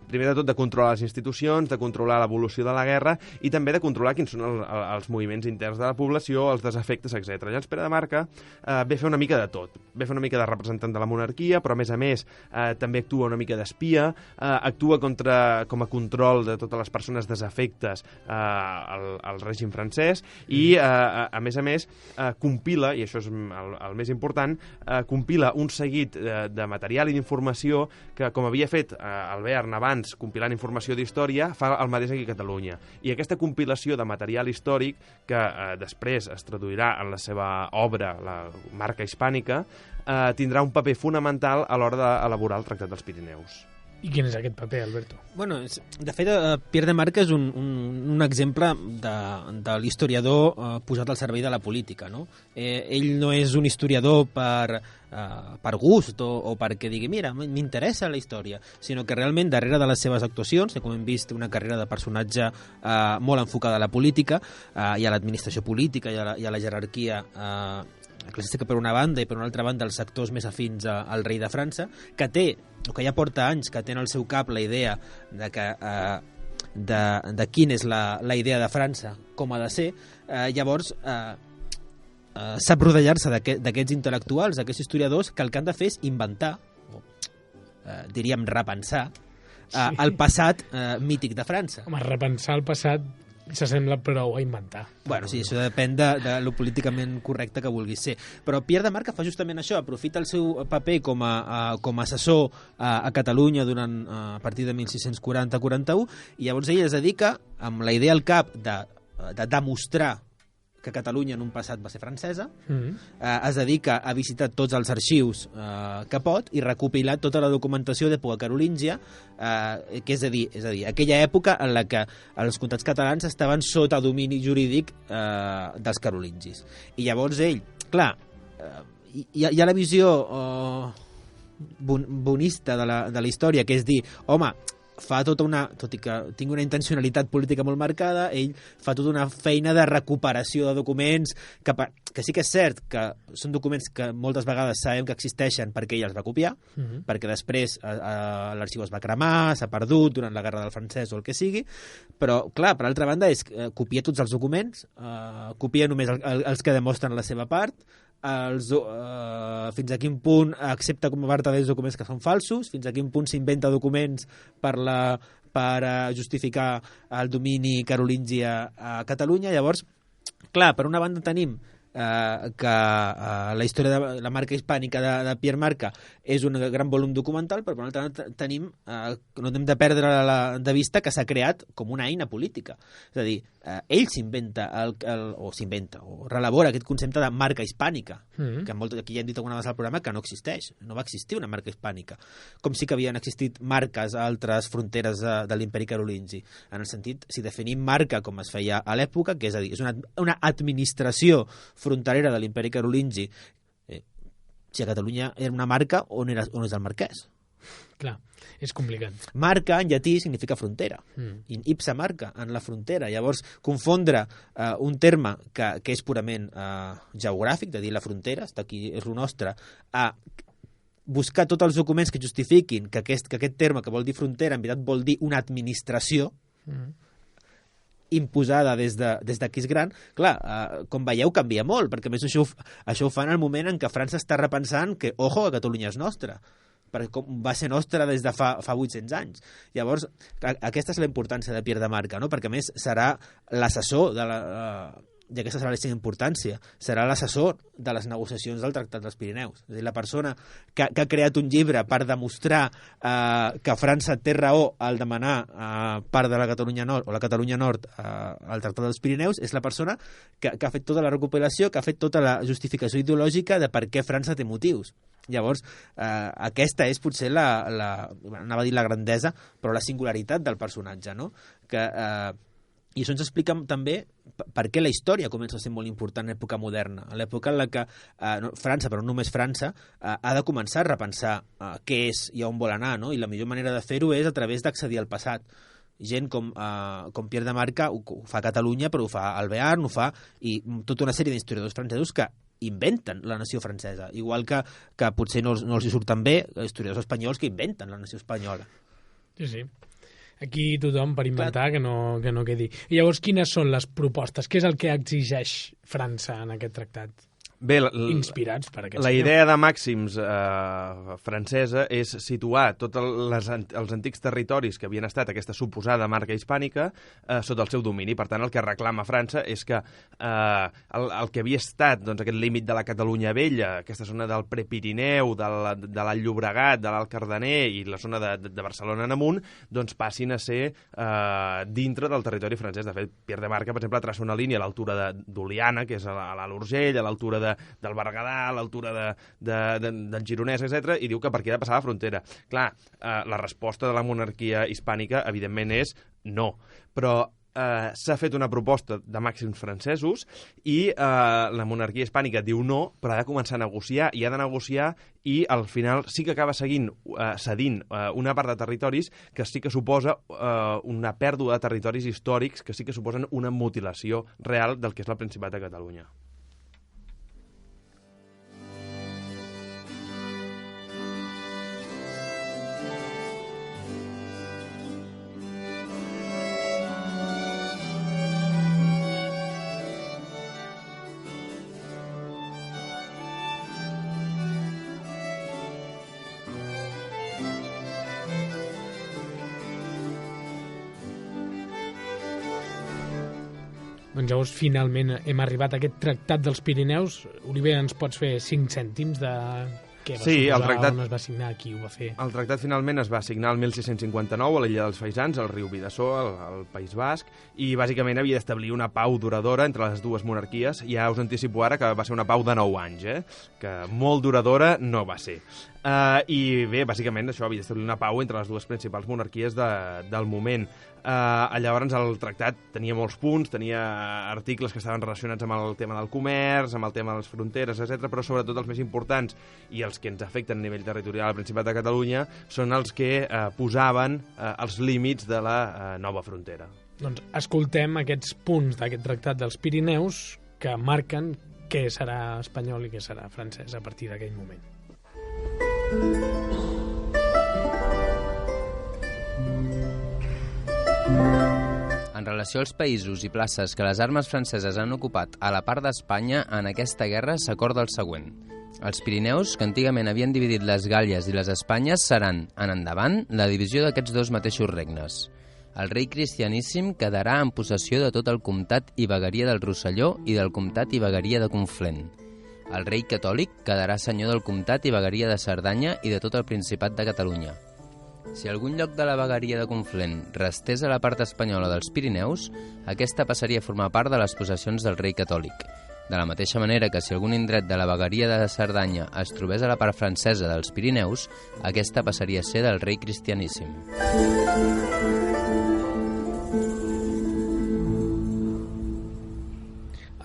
primer de tot, de controlar les institucions institucions, de controlar l'evolució de la guerra i també de controlar quins són els moviments interns de la població, els desafectes, etc. Llavors Pere de Marca ve a fer una mica de tot. Ve a fer una mica de representant de la monarquia, però a més també actua una mica d'espia, actua com a control de totes les persones desafectes al règim francès i, a més, compila, i això és el més important, compila un seguit de material i d'informació que, com havia fet Albert abans compilant informació d'història, fa el mateix aquí a Catalunya. I aquesta compilació de material històric, que després es traduirà en la seva obra, la Marca Hispànica, tindrà un paper fonamental a l'hora d'elaborar el Tractat dels Pirineus. I quin és aquest paper, Alberto? Bueno, de fet, Pierre de Marca és un exemple de l'historiador posat al servei de la política, no? Ell no és un historiador per gust o perquè digui, mira, m'interessa la història, sinó que realment darrere de les seves actuacions, com hem vist, una carrera de personatge molt enfocada a la política i a l'administració política i a la jerarquia eclesiàstica per una banda i per una altra banda els sectors més afins al rei de França, que té, o que ja porta anys, que té en el seu cap la idea de quina és la idea de França, com ha de ser, llavors sap rodejar-se d'aquests intel·lectuals, d'aquests historiadors, que el que han de fer és inventar, o diríem repensar, el passat mític de França. Home, repensar el passat s'assembla prou a inventar. Bueno, sí, això depèn de lo políticament correcte que vulguis ser. Però Pierre de Marca fa justament això, aprofita el seu paper com a assessor a Catalunya a partir de 1640-41, i llavors ell es dedica, amb la idea al cap de demostrar que Catalunya en un passat va ser francesa, es dedica a visitar tots els arxius que pot i recopilar tota la documentació d'època carolíngia, que és a dir, aquella època en la que els comtats catalans estaven sota domini jurídic dels carolingis. I llavors ell, clar, hi ha la visió bonista de la història, que és dir, home, fa tota tot i que tingui una intencionalitat política molt marcada, ell fa tota una feina de recuperació de documents que sí que és cert que són documents que moltes vegades sabem que existeixen perquè ell els va copiar, perquè després l'arxiu es va cremar, s'ha perdut durant la Guerra del Francès o el que sigui, però clar, per altra banda és copia tots els documents, copia només els que demostren la seva part, fins a quin punt accepta com a part dels documents que són falsos, fins a quin punt s'inventa documents per justificar el domini carolingi a Catalunya. Llavors, clar, per una banda tenim que la història de la Marca Hispànica de Pierre Marca és un gran volum documental, però per una altra banda tenim no hem de perdre de vista que s'ha creat com una eina política. És a dir, ell s'inventa o relabora aquest concepte de marca hispànica, que aquí ja hem dit alguna vegada al programa que no existeix, no va existir una marca hispànica, com sí que havien existit marques a altres fronteres de l'imperi carolingi, en el sentit, si definim marca com es feia a l'època, que és a dir, és una administració fronterera de l'imperi carolingi, si a Catalunya era una marca, on és el marquès? Clar, és complicat. Marca, en llatí, significa frontera. In ipsa marca, en la frontera. Llavors, confondre un terme que és purament geogràfic, de dir la frontera, està aquí, és el nostre, a buscar tots els documents que justifiquin que aquest terme, que vol dir frontera, en veritat vol dir una administració imposada des de qui és gran, clar, com veieu canvia molt, perquè a més això ho fa en el moment en què França està repensant que, ojo, que Catalunya és nostra, perquè va ser nostra des de fa 800 anys. Llavors, aquesta és la importància de Pierre de Marca, no? Perquè a més serà l'assessor i aquesta serà la seva importància, serà l'assessor de les negociacions del Tractat dels Pirineus. És a dir, la persona que ha creat un llibre per demostrar que França té raó al demanar part de la Catalunya Nord o la Catalunya Nord al Tractat dels Pirineus és la persona que ha fet tota la recopilació, que ha fet tota la justificació ideològica de per què França té motius. Llavors, aquesta és potser anava a dir la grandesa, però la singularitat del personatge, no? I això ens explica també per què la història comença a ser molt important en l'època moderna, en l'època en la que França, però no només França, ha de començar a repensar què és i on vol anar, no? I la millor manera de fer-ho és a través d'accedir al passat. Gent com Pierre de Marca ho fa a Catalunya, però ho fa al Bearn, ho fa i tota una sèrie d'historiadors francesos que inventen la nació francesa, igual que potser no els hi surten bé historiadors espanyols que inventen la nació espanyola. Sí. Aquí tothom per inventar que no quedi. I llavors, quines són les propostes? Què és el que exigeix França en aquest tractat? Bé, Inspirats per aquest la senyor. idea de màxims francesa és situar tots els antics territoris que havien estat aquesta suposada marca hispànica sota el seu domini. Per tant, el que reclama França és que el que havia estat aquest límit de la Catalunya Vella, aquesta zona del Prepirineu, de l'Alt Llobregat, de l'Alt Cardener i la zona de Barcelona en amunt, doncs passin a ser dintre del territori francès. De fet, Pierre de Marca, per exemple, traça una línia a l'altura d'Oliana, que és a l'Alt Urgell, a l'altura del Berguedà, a l'altura del Gironès, etc., i diu que per aquí ha de passar la frontera. Clar, la resposta de la monarquia hispànica, evidentment, és no. Però s'ha fet una proposta de màxims francesos i la monarquia hispànica diu no, però ha de començar a negociar, i ha de negociar i al final sí que acaba cedint una part de territoris que sí que suposa una pèrdua de territoris històrics que sí que suposen una mutilació real del que és el Principat de Catalunya. Doncs llavors finalment hem arribat a aquest tractat dels Pirineus. Oliver, ens pots fer 5 cèntims de què va suposar, on es va signar, qui ho va fer? El tractat finalment es va signar el 1659 a l'illa dels Faisans, al riu Bidassó, al País Basc, i bàsicament havia d'establir una pau duradora entre les dues monarquies. Ja us anticipo ara que va ser una pau de 9 anys, que molt duradora no va ser. I bé, bàsicament això havia d'establir una pau entre les dues principals monarquies del moment. Llavors el tractat tenia molts punts, tenia articles que estaven relacionats amb el tema del comerç, amb el tema de les fronteres, etc., però sobretot els més importants i els que ens afecten a nivell territorial al Principat de Catalunya són els que posaven els límits de la nova frontera. Doncs escoltem aquests punts d'aquest tractat dels Pirineus que marquen què serà espanyol i què serà francès a partir d'aquell moment. En relació als països i places que les armes franceses han ocupat a la part d'Espanya, en aquesta guerra s'acorda el següent. Els Pirineus, que antigament havien dividit les Gàl·lies i les Espanyes, seran, en endavant, la divisió d'aquests dos mateixos regnes. El rei cristianíssim quedarà en possessió de tot el comtat i vegueria del Rosselló i del comtat i vegueria de Conflent. El rei catòlic quedarà senyor del comtat i vegueria de Cerdanya i de tot el Principat de Catalunya. Si algun lloc de la vegueria de Conflent restés a la part espanyola dels Pirineus, aquesta passaria a formar part de les possessions del rei catòlic. De la mateixa manera que si algun indret de la vegueria de Cerdanya es trobés a la part francesa dels Pirineus, aquesta passaria a ser del rei cristianíssim.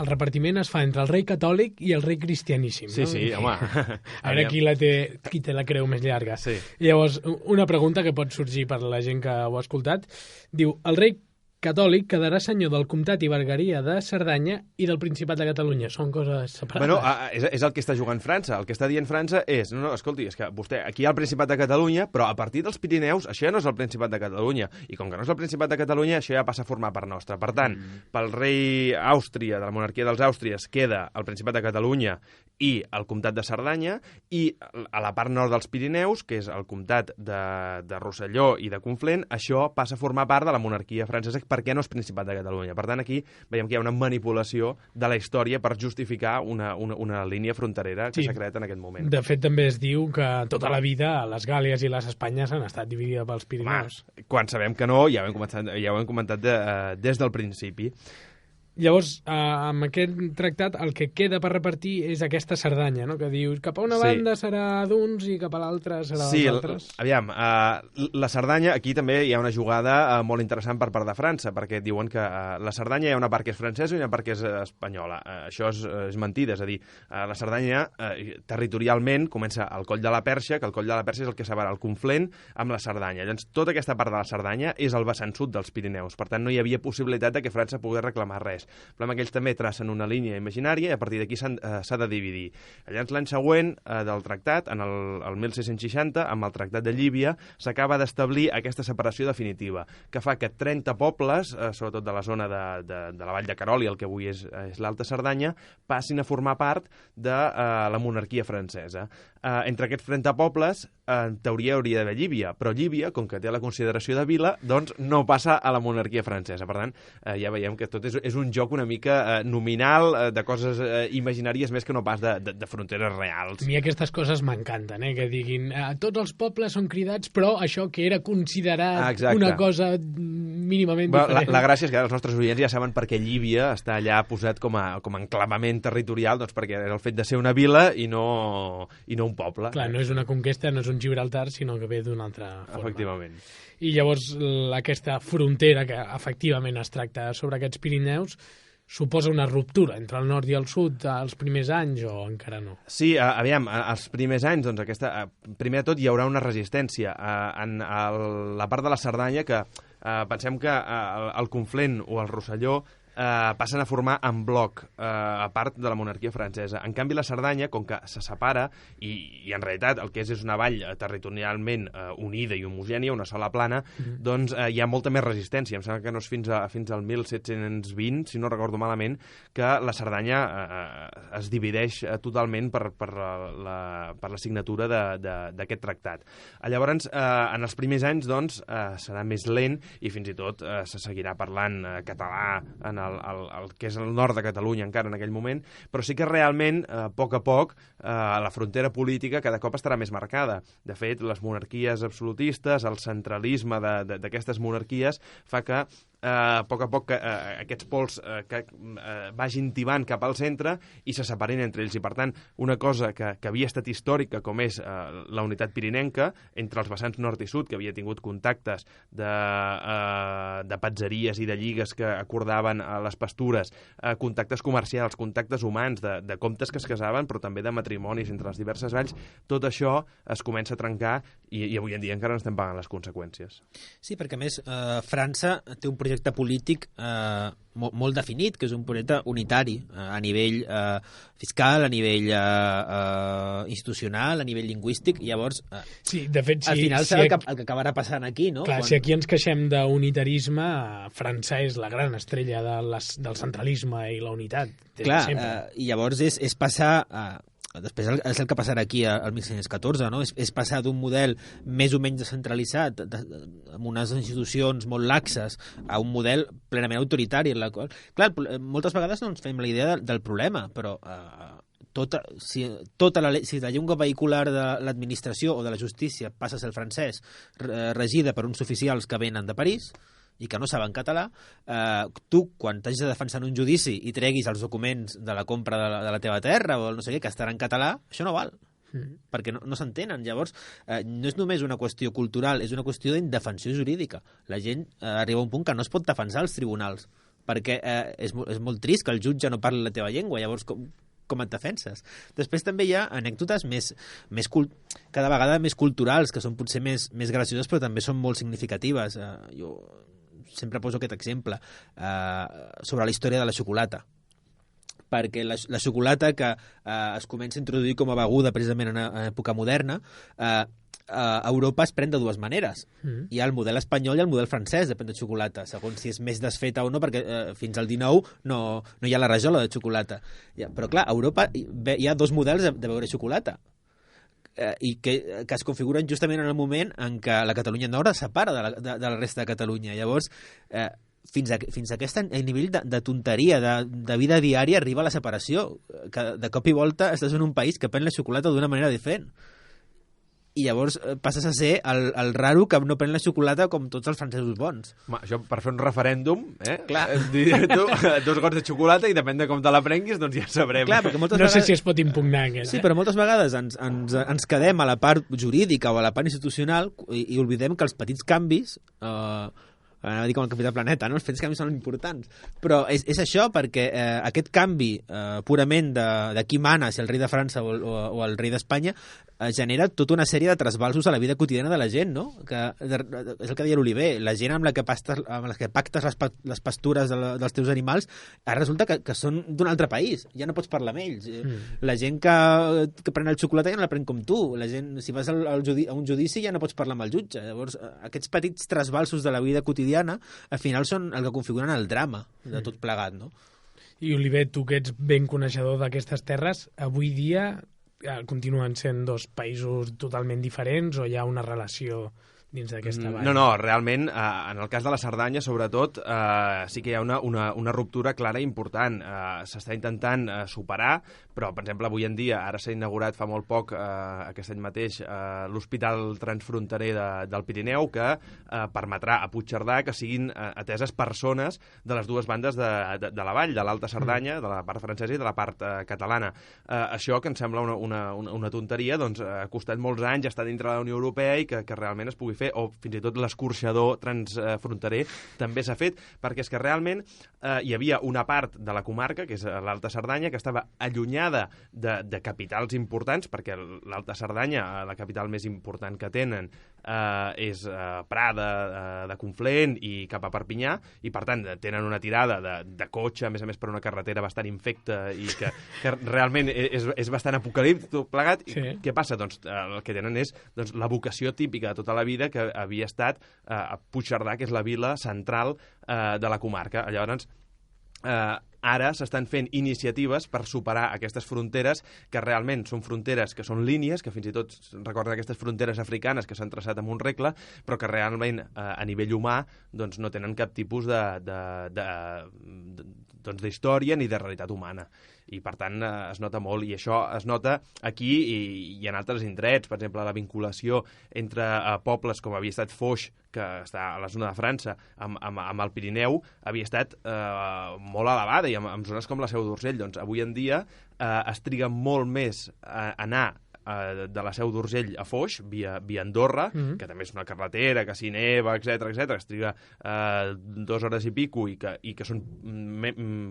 El repartiment es fa entre el rei catòlic i el rei cristianíssim. Sí, no? sí, home. A veure qui té la creu més llarga. Sí. Llavors, una pregunta que pot sorgir per la gent que ho ha escoltat. Diu, el rei catòlic quedarà senyor del comtat i vegueria de Cerdanya i del Principat de Catalunya. Són coses separades. Bueno, és el que està jugant França. El que està dient França és, no, escolti, és que vostè, aquí hi ha el Principat de Catalunya, però a partir dels Pirineus, això ja no és el Principat de Catalunya. I com que no és el Principat de Catalunya, això ja passa a formar part nostra. Per tant, pel rei Àustria, de la monarquia dels Àustries, queda el Principat de Catalunya i el comtat de Cerdanya, i a la part nord dels Pirineus, que és el comtat de Rosselló i de Conflent, això passa a formar part de la monarquia francesa, perquè no és Principat de Catalunya. Per tant, aquí veiem que hi ha una manipulació de la història per justificar una línia fronterera que s'ha creat en aquest moment. De fet, també es diu que tota la vida les Gàl·lies i les Espanyes han estat dividides pels Pirineus. Quan sabem que no, ja ho hem comentat des del principi. Llavors, amb aquest tractat, el que queda per repartir és aquesta Cerdanya, no? Que dius, cap a una banda serà d'uns i cap a l'altra serà dels altres. Aviam, la Cerdanya, aquí també hi ha una jugada molt interessant per part de França, perquè diuen que la Cerdanya hi ha una part que és francesa i una part que és espanyola. Això és mentida, és a dir, la Cerdanya territorialment comença al Coll de la Perxa, que el Coll de la Perxa és el que separa el Conflent amb la Cerdanya. Llavors, tota aquesta part de la Cerdanya és el vessant sud dels Pirineus, per tant, no hi havia possibilitat de que França pogués reclamar res. francès. El problema que ells també tracen una línia imaginària i a partir d'aquí s'ha de dividir. Llavors, l'any següent del tractat, en el 1660, amb el tractat de Llívia, s'acaba d'establir aquesta separació definitiva, que fa que 30 pobles, sobretot de la zona de la Vall de Caroli, el que avui és l'Alta Cerdanya, passin a formar part de la monarquia francesa. Entre aquests 30 pobles, en teoria hauria d'haver Llívia, però Llívia, com que té la consideració de vila, doncs no passa a la monarquia francesa. Per tant, ja veiem que tot és un joc una mica nominal, de coses imaginàries més que no pas de fronteres reals. A mi aquestes coses m'encanten, que diguin tots els pobles són cridats, però això que era considerat una cosa mínimament diferent. La gràcia és que els nostres oients ja saben per què Llívia està allà posat com a enclavament territorial, doncs perquè és el fet de ser una vila i no un poble. Clar, no és una conquesta, no és un Gibraltar, sinó que ve d'una altra forma. Efectivament. I llavors aquesta frontera que efectivament es tracta sobre aquests Pirineus suposa una ruptura entre el nord i el sud als primers anys o encara no? Sí, aviam, als primers anys, doncs primer de tot hi haurà una resistència. En la part de la Cerdanya, que pensem que el Conflent o el Rosselló passen a formar en bloc, a part de la monarquia francesa. En canvi, la Cerdanya, com que se separa, i en realitat el que és una vall territorialment unida i homogènia, una sola plana, doncs hi ha molta més resistència. Em sembla que no és fins al 1720, si no recordo malament, que la Cerdanya es divideix totalment per la signatura d'aquest tractat. Llavors, en els primers anys, doncs, serà més lent i fins i tot se seguirà parlant català en el que és el nord de Catalunya encara en aquell moment, però sí que realment, a poc la frontera política cada cop estarà més marcada. De fet, les monarquies absolutistes, el centralisme d'aquestes monarquies fa que a poc aquests pols vagin tibant cap al centre i se separin entre ells. I, per tant, una cosa que havia estat històrica, com és la unitat pirinenca, entre els vessants nord i sud, que havia tingut contactes de patzeries i de lligues que acordaven a les pastures, contactes comercials, contactes humans, de comtes que es casaven, però també de matrimonis entre les diverses valls, tot això es comença a trencar i avui en dia encara n'estem pagant les conseqüències. Sí, perquè a més França té un projecte polític molt definit, que és un projecte unitari a nivell fiscal, a nivell institucional, a nivell lingüístic, i llavors sí, de fet, al final serà el que acabarà passant aquí, no? Clar, si aquí ens queixem d'unitarisme, França és la gran estrella del centralisme i la unitat. Clar, i llavors és passar després és el que passarà aquí al 1614, no? És passar d'un model més o menys descentralitzat, amb unes institucions molt laxes, a un model plenament autoritari. En la qual, clar, moltes vegades no ens fem la idea del problema, però si la llengua vehicular de l'administració o de la justícia passa a ser el francès, regida per uns oficials que venen de París i que no saben català, tu, quan t'hagis de defensar en un judici i treguis els documents de la compra de la teva terra o no sé què, que estarà en català, això no val, perquè no s'entenen. Llavors, no és només una qüestió cultural, és una qüestió d'indefensió jurídica. La gent arriba a un punt que no es pot defensar als tribunals, perquè és molt trist que el jutge no parli la teva llengua, llavors com et defenses. Després també hi ha anècdotes cada vegada més culturals, que són potser més gracioses, però també són molt significatives. Jo sempre poso aquest exemple sobre la història de la xocolata, perquè la xocolata que es comença a introduir com a beguda precisament en època moderna, a Europa es pren de dues maneres. Hi ha el model espanyol i el model francès de prendre xocolata, segons si és més desfeta o no, perquè fins al 19 no hi ha la rajola de xocolata. Però clar, a Europa hi ha dos models de beure xocolata, i que es configuren justament en el moment en què la Catalunya Nord es separa de la resta de Catalunya. Llavors, fins a aquest nivell de tonteria, de vida diària, arriba la separació, que de cop i volta estàs en un país que pren la xocolata d'una manera diferent. I llavors passes a ser el raro que no pren la xocolata com tots els francesos bons. Això per fer un referèndum, Clar. Tu, 2 gots de xocolata i depèn de com te la prenguis, doncs ja sabrem. Clar, perquè no sé si es pot impugnar aquest. Sí, però moltes vegades ens quedem a la part jurídica o a la part institucional i oblidem que els petits canvis... anava a dir com el Capità Planeta, no? Els petits canvis són importants. Però és això, perquè aquest canvi purament de qui mana, si el rei de França o el rei d'Espanya, genera tota una sèrie de trasbalsos a la vida quotidiana de la gent, no? És el que deia l'Oliver, la gent amb la que pactes les pastures dels teus animals, ara resulta que són d'un altre país, ja no pots parlar amb ells. La gent que pren el xocolata ja no la pren com tu, la gent, si vas a un judici ja no pots parlar amb el jutge. Llavors, aquests petits trasbalsos de la vida quotidiana al final són el que configuren el drama de tot plegat, no? I Oliver, tu que ets ben coneixedor d'aquestes terres, avui dia continuen sent dos països totalment diferents o hi ha una relació dins d'aquesta vall? No, realment, en el cas de la Cerdanya, sobretot, sí que hi ha una ruptura clara i important. S'està intentant superar, però, per exemple, avui en dia, ara s'ha inaugurat fa molt poc, aquest any mateix, l'Hospital Transfronterer del Pirineu, que permetrà a Puigcerdà que siguin ateses persones de les dues bandes de la vall, de l'Alta Cerdanya, de la part francesa i de la part catalana. Això, que em sembla una tonteria, doncs ha costat molts anys estar dintre de la Unió Europea i que realment es pugui fer, o fins i tot l'escorxador transfronterer també s'ha fet, perquè és que realment hi havia una part de la comarca, que és l'Alta Cerdanya, que estava allunyada de capitals importants, perquè l'Alta Cerdanya, la capital més important que tenen, és Prada, de Conflent i cap a Perpinyà, i per tant tenen una tirada de cotxe, a més per una carretera bastant infecta i que realment és bastant apocalíptic tot plegat. Sí. I què passa? Doncs el que tenen és la vocació típica de tota la vida que havia estat a Puigcerdà, que és la vila central de la comarca. Llavors, ara s'estan fent iniciatives per superar aquestes fronteres, que realment són fronteres que són línies, que fins i tot recorden aquestes fronteres africanes que s'han traçat amb un regle, però que realment a nivell humà doncs, no tenen cap tipus d'història ni de realitat humana. I, per tant, es nota molt, i això es nota aquí i en altres indrets. Per exemple, la vinculació entre pobles com havia estat Foix, que està a la zona de França, amb el Pirineu, havia estat molt elevada, i amb zones com la Seu d'Urgell. Doncs avui en dia es triga molt més a anar de la Seu d'Urgell a Foix, via Andorra, que també és una carretera, que s'hi neva, etc, es triga 2 hores i pico, i que són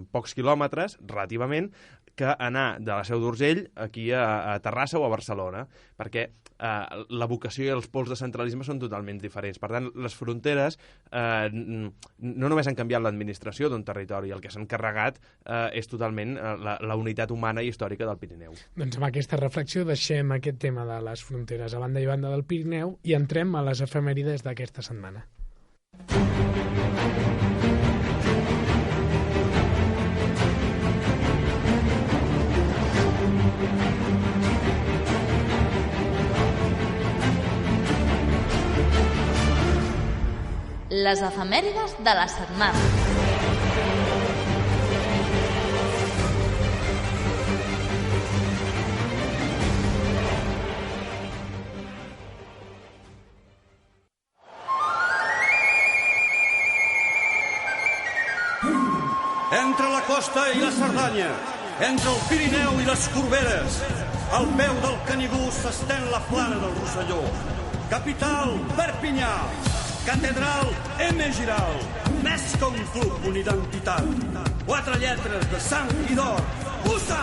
pocs quilòmetres, relativament, que anar de la Seu d'Urgell aquí a Terrassa o a Barcelona, perquè la vocació i els pols de centralisme són totalment diferents. Per tant, les fronteres no només han canviat l'administració d'un territori, el que s'han carregat és totalment la unitat humana i històrica del Pirineu. Doncs amb aquesta reflexió deixem aquest tema de les fronteres a banda i banda del Pirineu i entrem a les efemèrides d'aquesta setmana. Les efemèrides de la setmana. Entre la costa i la Cerdanya, entre el Pirineu i les Corberes, al peu del Canigó s'estén la plana del Rosselló. Capital, Perpinyà. Catedral, M. Giral. Més que un club, una identitat. 4 lletres de sang i d'or. USA!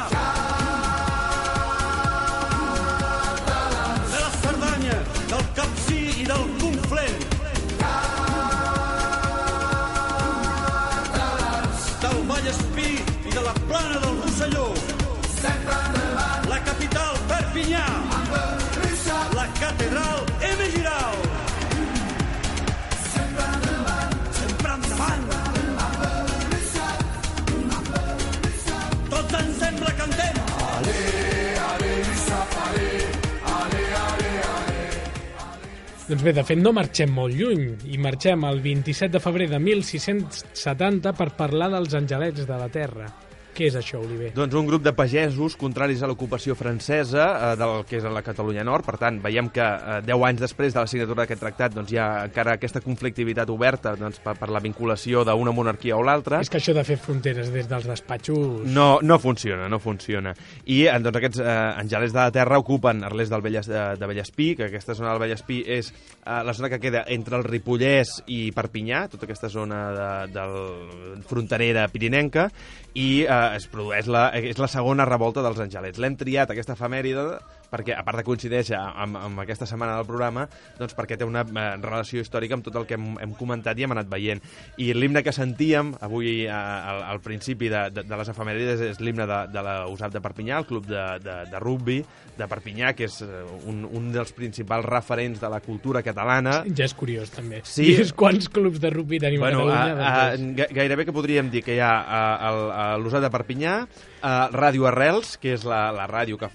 De la Cerdanya, del Capcir i del Conflent. Del Vallespí i de la plana del Rosselló. La capital, Perpinyà. La catedral, M. Giral. Sempre endavant. Tots ensemble cantem. Doncs bé, de fet no marxem molt lluny i marxem el 27 de febrer de 1670 per parlar dels angelets de la terra. Què és això, Oliver? Doncs un grup de pagesos contraris a l'ocupació francesa del que és la Catalunya Nord. Per tant, veiem que 10 anys després de la signatura d'aquest tractat doncs, hi ha encara aquesta conflictivitat oberta doncs, per la vinculació d'una monarquia o l'altra. És que això de fer fronteres des dels despatxos... No funciona. I doncs, aquests angelets de la terra ocupen Arles de Vallespí, que aquesta zona del Vallespí és la zona que queda entre el Ripollès i Perpinyà, tota aquesta zona fronterera pirinenca, i es produeix és la segona revolta dels angelets. L'hem triat, aquesta efemèride, perquè, a part de coincideix amb aquesta setmana del programa, doncs perquè té una relació històrica amb tot el que hem comentat i hem anat veient. I l'himne que sentíem avui al principi de les efemèrides és l'himne de la USAP de Perpinyà, el club de rugby de Perpinyà, que és un dels principals referents de la cultura catalana. Ja és curiós, també. Sí. I quants clubs de rugby tenim a Catalunya? Gairebé que podríem dir que hi ha l'USAP de Perpinyà, Ràdio Arrels, que és la ràdio que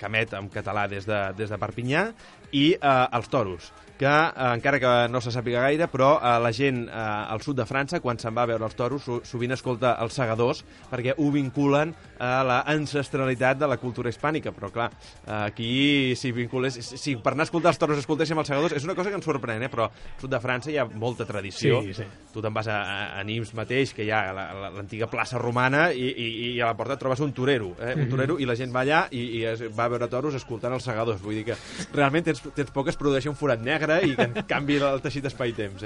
emet en català des de Perpinyà, i els Toros, que encara que no se sàpiga gaire, però la gent al sud de França, quan se'n va a veure els toros, sovint escolta els segadors, perquè ho vinculen a l'ancestralitat de la cultura hispànica. Però clar, aquí si per anar a escoltar els toros escoltéssim els segadors, és una cosa que ens sorprèn, però al sud de França hi ha molta tradició. Sí. Tu te'n vas a Nimes mateix, que hi ha l'antiga plaça romana, i a la porta et trobes un torero, un torero, i la gent va allà i va a veure toros escoltant els segadors. Vull dir que realment tens por que es produeixi un forat negre i que en canvi el teixit espai-temps,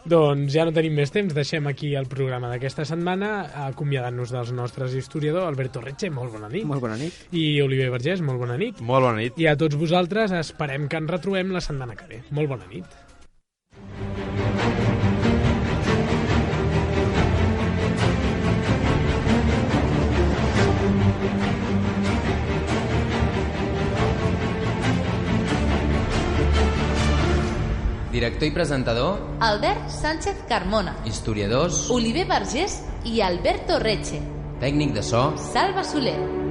Doncs ja no tenim més temps, deixem aquí el programa d'aquesta setmana, acomiadant-nos dels nostres historiadors. Alberto Retxe, molt bona nit. Molt bona nit. I Oliver Vergés, molt bona nit. Molt bona nit. I a tots vosaltres esperem que ens retrobem la setmana que ve. Molt bona nit. Director i presentador, Albert Sánchez Carmona. historiadors, Oliver Vergés i Alberto Retxe. tècnic de so, Salva Soler.